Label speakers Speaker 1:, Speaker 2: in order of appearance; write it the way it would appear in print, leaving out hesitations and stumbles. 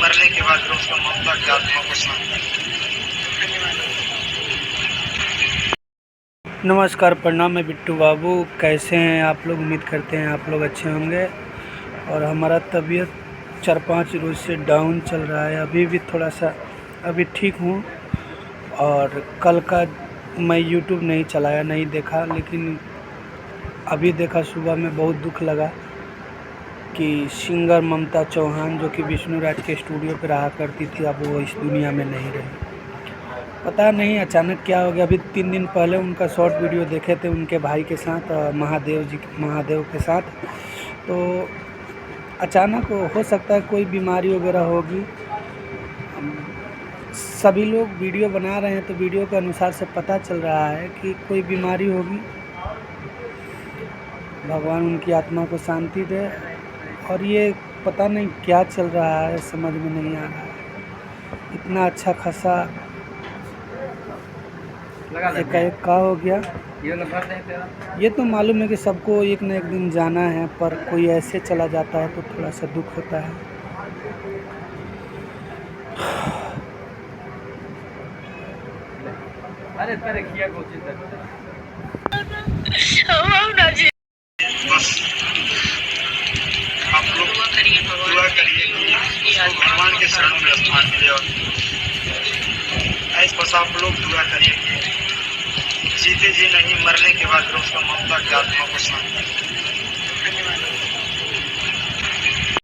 Speaker 1: मरने के बाद उसका ममता की आत्मा को शांति।
Speaker 2: नमस्कार, प्रणाम। मैं बिट्टू बाबू। कैसे हैं आप लोग? उम्मीद करते हैं आप लोग अच्छे होंगे। और हमारा तबीयत 4-5 रोज़ से डाउन चल रहा है। अभी भी थोड़ा सा अभी ठीक हूँ। और कल का मैं यूट्यूब नहीं चलाया, नहीं देखा, लेकिन अभी देखा सुबह में। बहुत दुख लगा कि सिंगर ममता चौहान, जो कि विष्णु राज के स्टूडियो पर रहा करती थी, अब वो इस दुनिया में नहीं रही। पता नहीं अचानक क्या हो गया। अभी 3 दिन पहले उनका शॉर्ट वीडियो देखे थे उनके भाई के साथ, महादेव के साथ। तो अचानक हो सकता है कोई बीमारी वगैरह होगी। सभी लोग वीडियो बना रहे हैं तो वीडियो के अनुसार से पता चल रहा है कि कोई बीमारी होगी। भगवान उनकी आत्मा को शांति दे। और ये पता नहीं क्या चल रहा है, समझ में नहीं आ रहा है। इतना अच्छा खासा एकाएक का हो गया। ये तो मालूम है कि सबको एक न एक दिन जाना है, पर कोई ऐसे चला जाता है तो थोड़ा सा दुख होता है।
Speaker 1: अरे तेरे किया कोशिश बस आप लोग दुआ करिए कि भगवान के शरणों में स्थान मिले। और ऐसे बस आप लोग दुआ करिए कि जीते जी नहीं, मरने के बाद उसका ममता की आत्मा को शांति।